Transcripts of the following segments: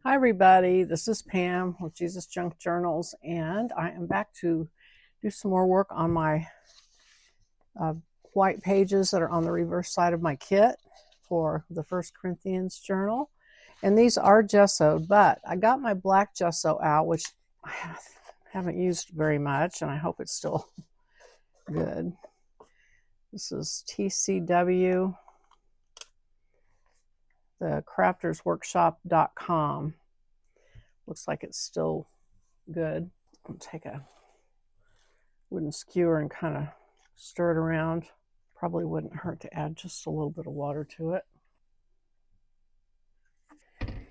Hi everybody, this is Pam with Jesus Junk Journals, and I am back to do some more work on my white pages that are on the reverse side of my kit for the 1 Corinthians journal. And these are gessoed, but I got my black gesso out, which I haven't used very much, and I hope it's still good. This is TCW, the craftersworkshop.com. Looks like it's still good. I'll take a wooden skewer and kind of stir it around. Probably wouldn't hurt to add just a little bit of water to it.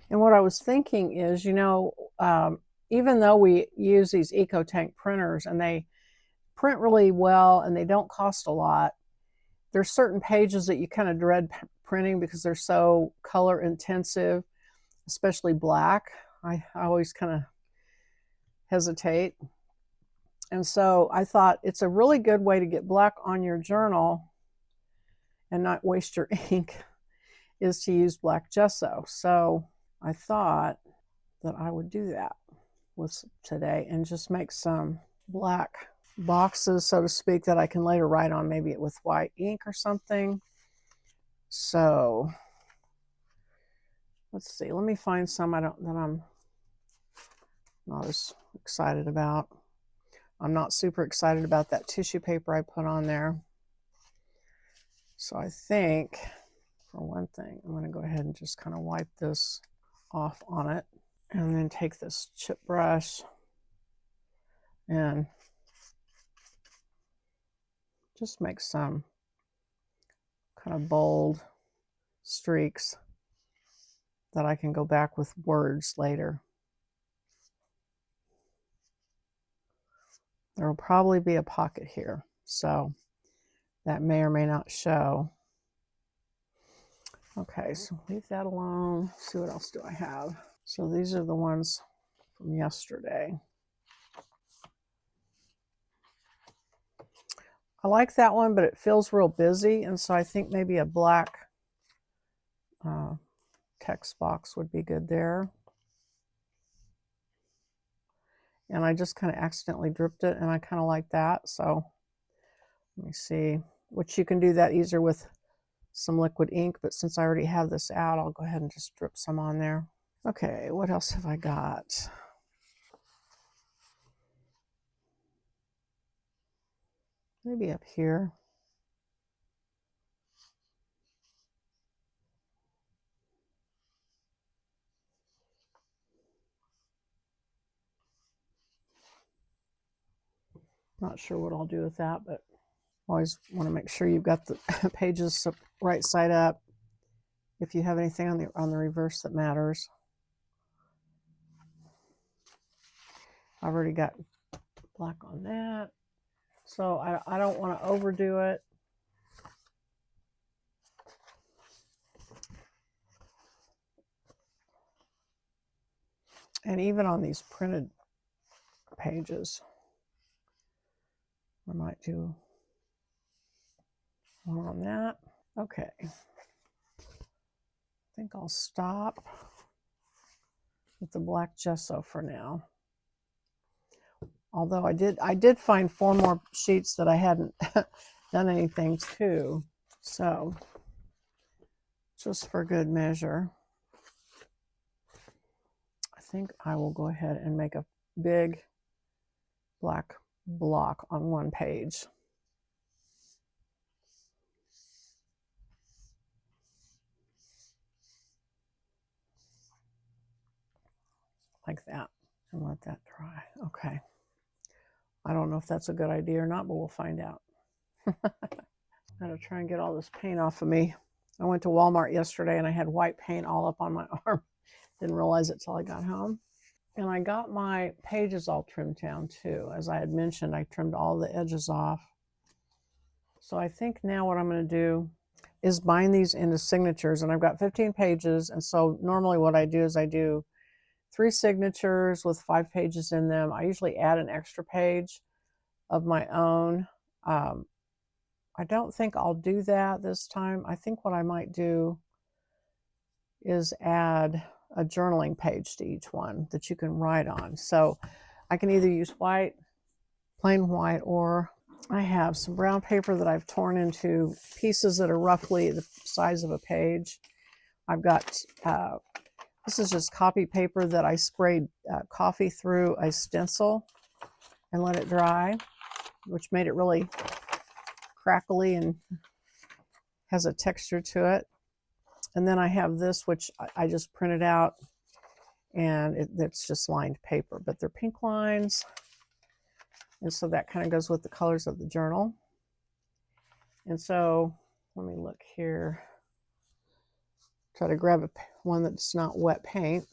And what I was thinking is, even though we use these EcoTank printers and they print really well and they don't cost a lot, there's certain pages that you kind of dread printing because they're so color intensive, especially black. I always kind of hesitate. And so I thought it's a really good way to get black on your journal and not waste your ink is to use black gesso. So I thought that I would do that with today and just make some black boxes, so to speak, that I can later write on, maybe with white ink or something. So let's see, let me find some that I'm not as excited about. I'm not super excited about that tissue paper I put on there. So I think, for one thing, I'm going to go ahead and just kind of wipe this off on it, and then take this chip brush and just make some kind of bold streaks that I can go back with words later. There will probably be a pocket here, so that may or may not show. Okay, so leave that alone. Let's see, what else do I have? So these are the ones from yesterday. I like that one, but it feels real busy, and so I think maybe a black text box would be good there. And I just kind of accidentally dripped it, and I kind of like that. So let me see, which you can do that easier with some liquid ink, but since I already have this out, I'll go ahead and just drip some on there. Okay, what else have I got? Maybe up here. Not sure what I'll do with that, but always want to make sure you've got the pages right side up if you have anything on the reverse that matters. I've already got black on that, so I don't want to overdo it. And even on these printed pages, I might do one on that. Okay, I think I'll stop with the black gesso for now. Although I did find 4 more sheets that I hadn't done anything to. So just for good measure, I think I will go ahead and make a big black block on one page. Like that, and let that dry. Okay. I don't know if that's a good idea or not, but we'll find out. Gotta try and get all this paint off of me. I went to Walmart yesterday and I had white paint all up on my arm. Didn't realize it till I got home. And I got my pages all trimmed down too. As I had mentioned, I trimmed all the edges off. So I think now what I'm going to do is bind these into signatures. And I've got 15 pages. And so normally what I do is I do 3 signatures with 5 pages in them. I usually add an extra page of my own. I don't think I'll do that this time. I think what I might do is add a journaling page to each one that you can write on. So I can either use white, plain white, or I have some brown paper that I've torn into pieces that are roughly the size of a page. I've got, this is just copy paper that I sprayed coffee through a stencil and let it dry, which made it really crackly and has a texture to it. And then I have this, which I just printed out, and it's just lined paper, but they're pink lines. And so that kind of goes with the colors of the journal. And so let me look here. Try to grab one that's not wet paint.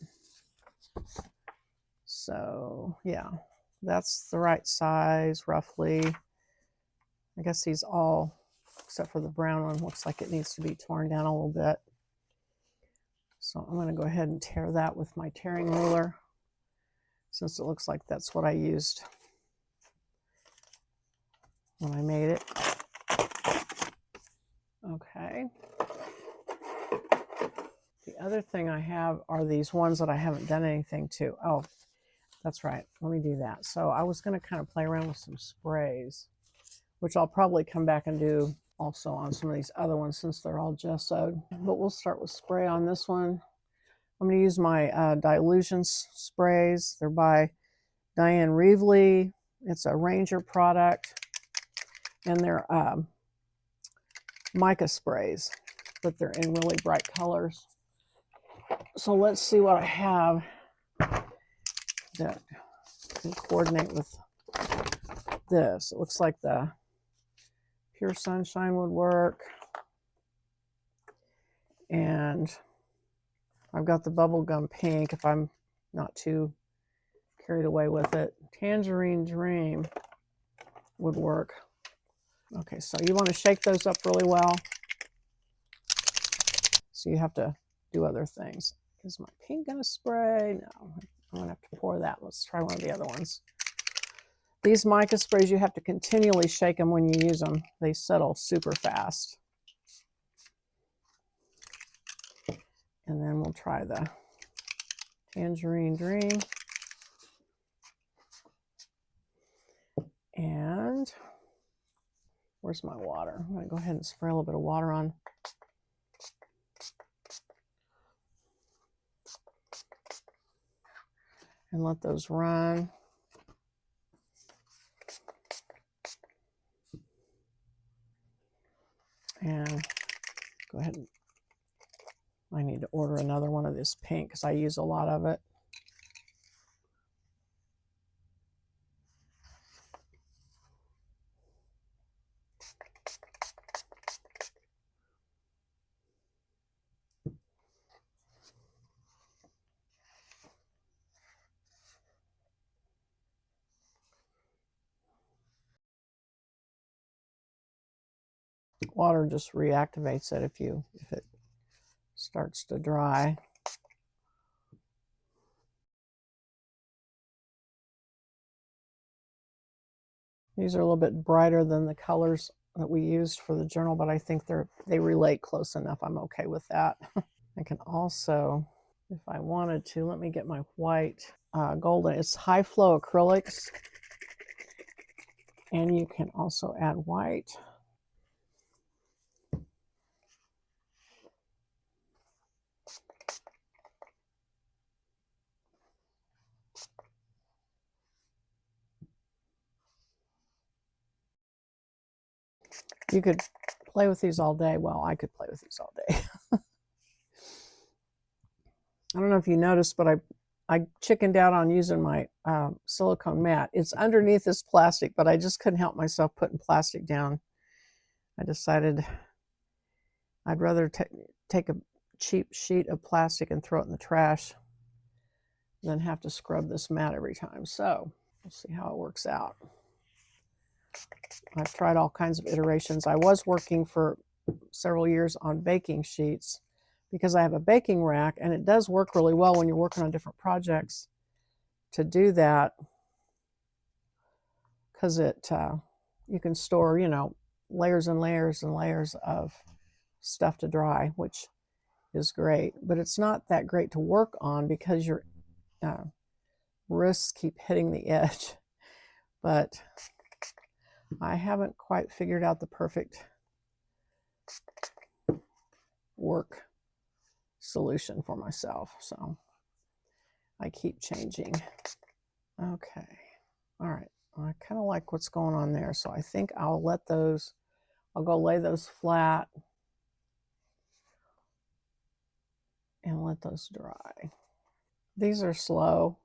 So yeah, that's the right size roughly. I guess these all, except for the brown one, looks like it needs to be torn down a little bit. So I'm going to go ahead and tear that with my tearing ruler, since it looks like that's what I used when I made it. Okay. The other thing I have are these ones that I haven't done anything to. Oh, that's right. Let me do that. So I was going to kind of play around with some sprays, which I'll probably come back and do also on some of these other ones since they're all gessoed. But we'll start with spray on this one. I'm going to use my Dilution sprays. They're by Diane Reevely. It's a Ranger product, and they're mica sprays, but they're in really bright colors. So let's see what I have that can coordinate with this. It looks like the Pure Sunshine would work. And I've got the bubblegum pink if I'm not too carried away with it. Tangerine Dream would work. Okay, so you want to shake those up really well. So you have to do other things. Is my pink going to spray? No, I'm going to have to pour that. Let's try one of the other ones. These mica sprays, you have to continually shake them when you use them. They settle super fast. And then we'll try the Tangerine Dream. And where's my water? I'm going to go ahead and spray a little bit of water on. And let those run. And go ahead and I need to order another one of this pink because I use a lot of it. Water just reactivates it if it starts to dry. These are a little bit brighter than the colors that we used for the journal, but I think they relate close enough. I'm okay with that. I can also, if I wanted to, let me get my white golden. It's high flow acrylics, and you can also add white. You could play with these all day. Well, I could play with these all day. I don't know if you noticed, but I chickened out on using my silicone mat. It's underneath this plastic, but I just couldn't help myself putting plastic down. I decided I'd rather take a cheap sheet of plastic and throw it in the trash than have to scrub this mat every time. So we'll see how it works out. I've tried all kinds of iterations. I was working for several years on baking sheets because I have a baking rack, and it does work really well when you're working on different projects to do that, because you can store, layers and layers and layers of stuff to dry, which is great, but it's not that great to work on because your wrists keep hitting the edge. But I haven't quite figured out the perfect work solution for myself, so I keep changing. Okay, all right, I kind of like what's going on there, so I think I'll go lay those flat and let those dry. These are slow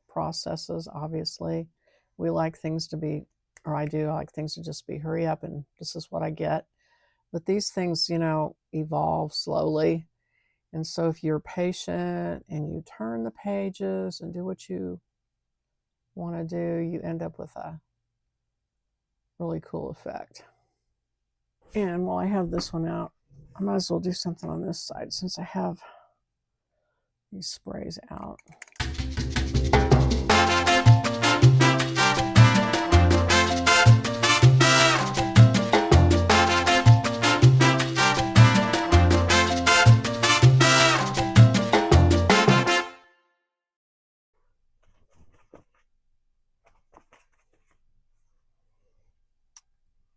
processes, obviously. We like things to be, or I do, I like things to just be hurry up and this is what I get. But these things, evolve slowly. And so if you're patient and you turn the pages and do what you want to do, you end up with a really cool effect. And while I have this one out, I might as well do something on this side since I have these sprays out.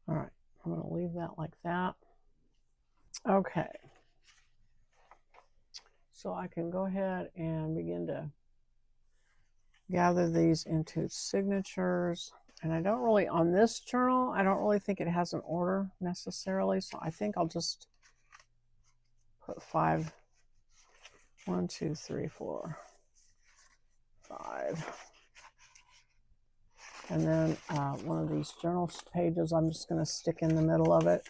All right, I'm going to leave that like that. Okay. So I can go ahead and begin to gather these into signatures. And I don't really, on this journal, I don't really think it has an order necessarily. So I think I'll just put 5. 1, 2, 3, 4, 5. And then one of these journal pages, I'm just going to stick in the middle of it.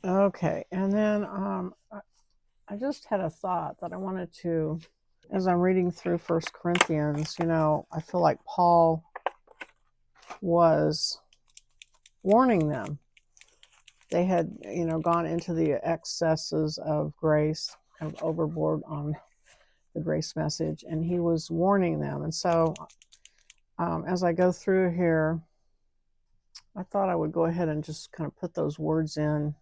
Okay, and then I just had a thought that I wanted to, as I'm reading through 1 Corinthians, I feel like Paul was warning them. They had, gone into the excesses of grace, kind of overboard on the grace message, and he was warning them. And so as I go through here, I thought I would go ahead and just kind of put those words in.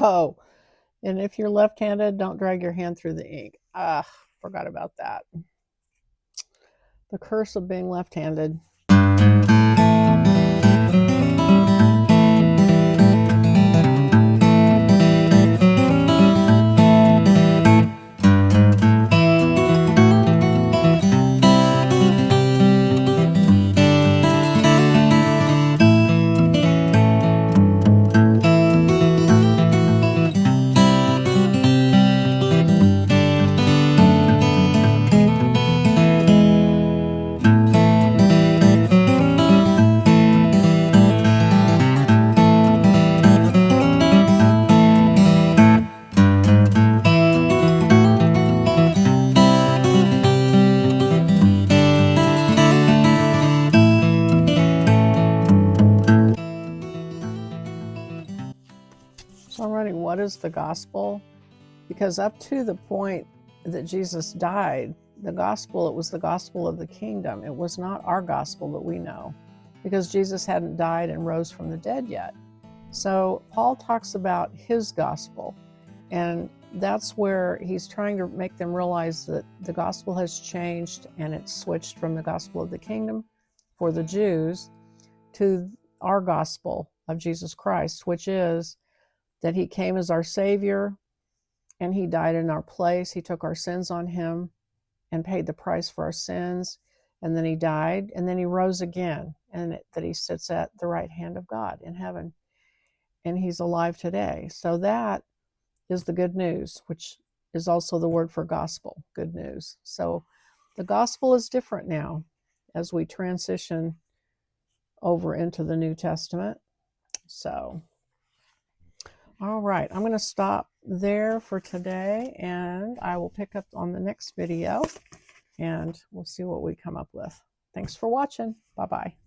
Oh, and if you're left-handed, don't drag your hand through the ink. Forgot about that. The curse of being left-handed. So I'm writing, what is the gospel? Because up to the point that Jesus died, it was the gospel of the kingdom. It was not our gospel that we know, because Jesus hadn't died and rose from the dead yet. So Paul talks about his gospel, and that's where he's trying to make them realize that the gospel has changed, and it's switched from the gospel of the kingdom for the Jews to our gospel of Jesus Christ, which is that he came as our Savior, and he died in our place. He took our sins on him and paid the price for our sins. And then he died, and then he rose again, and that he sits at the right hand of God in heaven. And he's alive today. So that is the good news, which is also the word for gospel, good news. So the gospel is different now as we transition over into the New Testament. So, all right, I'm going to stop there for today, and I will pick up on the next video, and we'll see what we come up with. Thanks for watching. Bye-bye.